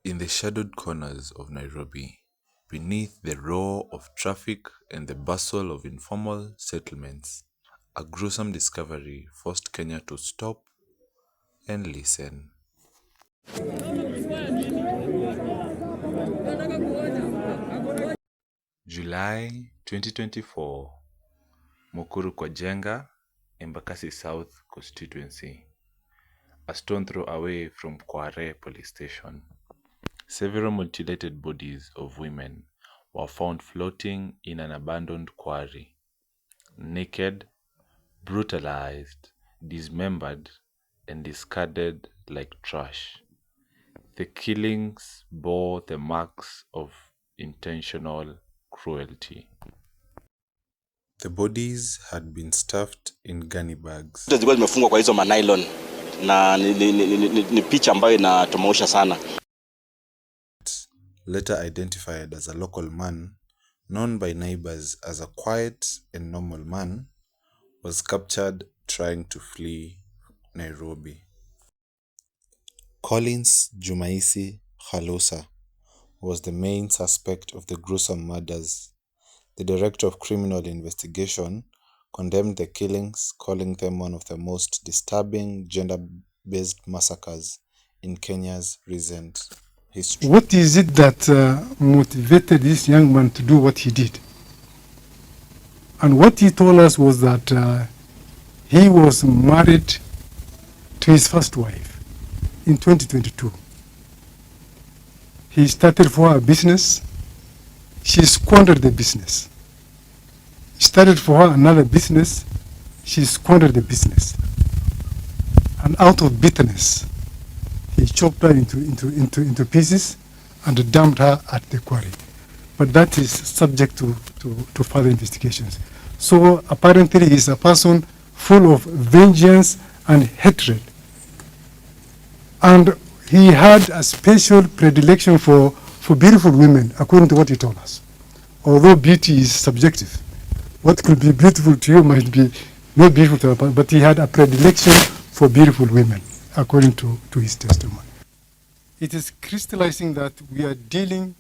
In the shadowed corners of Nairobi, beneath the roar of traffic and the bustle of informal settlements, a gruesome discovery forced Kenya to stop and listen. July 2024, Mukuru kwa Njenga, Embakasi South constituency, a stone throw away from Kware police station. Several mutilated bodies of women were found floating in an abandoned quarry, naked, brutalized, dismembered, and discarded like trash. The killings bore the marks of intentional cruelty. The bodies had been stuffed in gunny bags. Zilikuwa zimefungwa kwa hizo manylon na ni picha ambayo inatomausha sana. Later identified as a local man, known by neighbors as a quiet and normal man, was captured trying to flee Nairobi. Collins Jumaisi Khalosa was the main suspect of the gruesome murders. The Director of Criminal Investigation condemned the killings, calling them one of the most disturbing gender-based massacres in Kenya's recent history. What is it that motivated this young man to do what he did? And what he told us was that he was married to his first wife in 2022. He started for her business. She squandered the business. He started for her another business. She squandered the business. And out of bitterness, he chopped her into pieces and dumped her at the quarry. But that is subject to further investigations. So apparently he is a person full of vengeance and hatred. And he had a special predilection for beautiful women, according to what he told us. Although beauty is subjective. What could be beautiful to you might be not beautiful to others, but he had a predilection for beautiful women, according to his testimony. It is crystallizing that we are dealing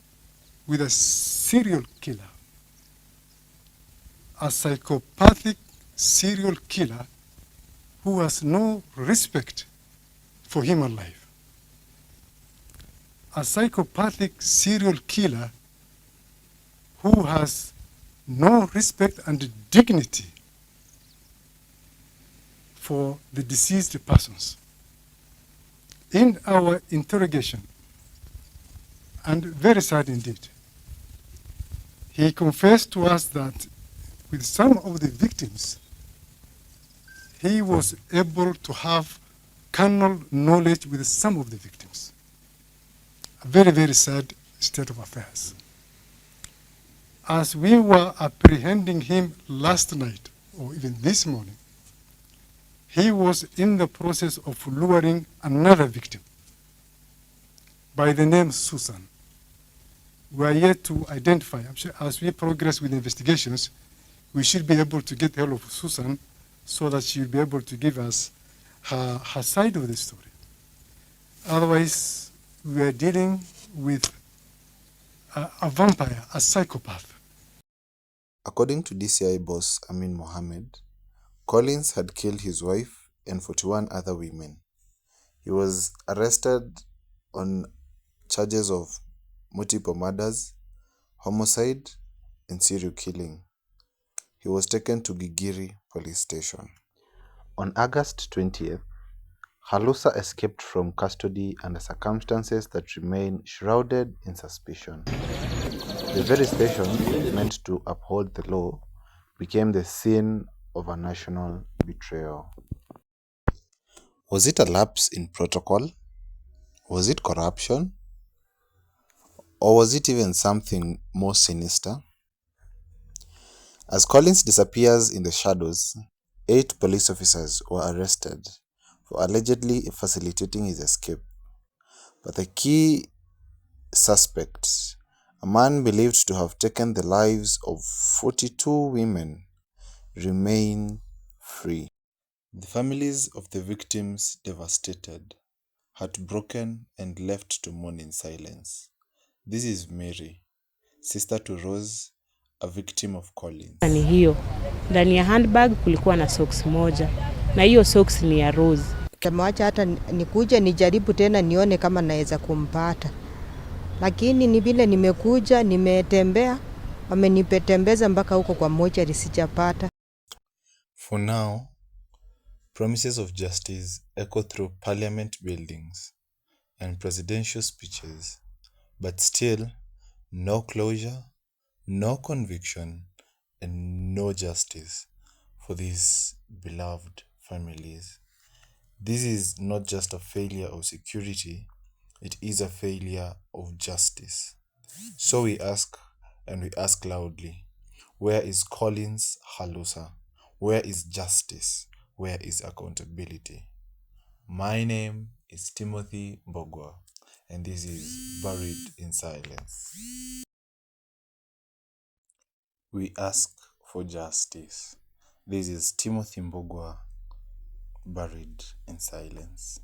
with a serial killer, a psychopathic serial killer who has no respect for human life. A psychopathic serial killer who has no respect and dignity for the deceased persons. In our interrogation, and very sad indeed, he confessed to us that with some of the victims, he was able to have carnal knowledge with some of the victims. A very, very sad state of affairs. As we were apprehending him last night, or even this morning, he was in the process of luring another victim by the name Susan. We are yet to identify. I'm sure as we progress with investigations, we should be able to get hold of Susan so that she will be able to give us her side of the story. Otherwise, we are dealing with a vampire, a psychopath. According to DCI boss Amin Mohammed, Collins had killed his wife and 41 other women. He was arrested on charges of multiple murders, homicide, and serial killing. He was taken to Gigiri police station. On August 20th, Halusa escaped from custody under circumstances that remain shrouded in suspicion. The very station meant to uphold the law became the scene of a national betrayal. Was it a lapse in protocol? Was it corruption? Or was it even something more sinister? As Collins disappears in the shadows, 8 police officers were arrested for allegedly facilitating his escape. But the key suspect, a man believed to have taken the lives of 42 women, remain free. The families of the victims devastated. heartbroken and left to mourn in silence. This is Mary, sister to Rose, a victim of Collins. Ni hiyo. Ndani ya handbag kulikuwa na socks moja. Na hiyo socks ni ya Rose. Kamwacha hata nikuje nijaribu tena nione kama naweza kumpata. Lakini ni vile nimekuja, nimetembea, wamenipetembeza mpaka huko kwa mochari sijapata. For now, promises of justice echo through parliament buildings and presidential speeches, but still, no closure, no conviction, and no justice for these beloved families. This is not just a failure of security, it is a failure of justice. So we ask, and we ask loudly, where is Collins Halusa? Where is justice? Where is accountability? My name is Timothy Mbogwa, and this is Buried in Silence. We ask for justice. This is Timothy Mbogwa, Buried in Silence.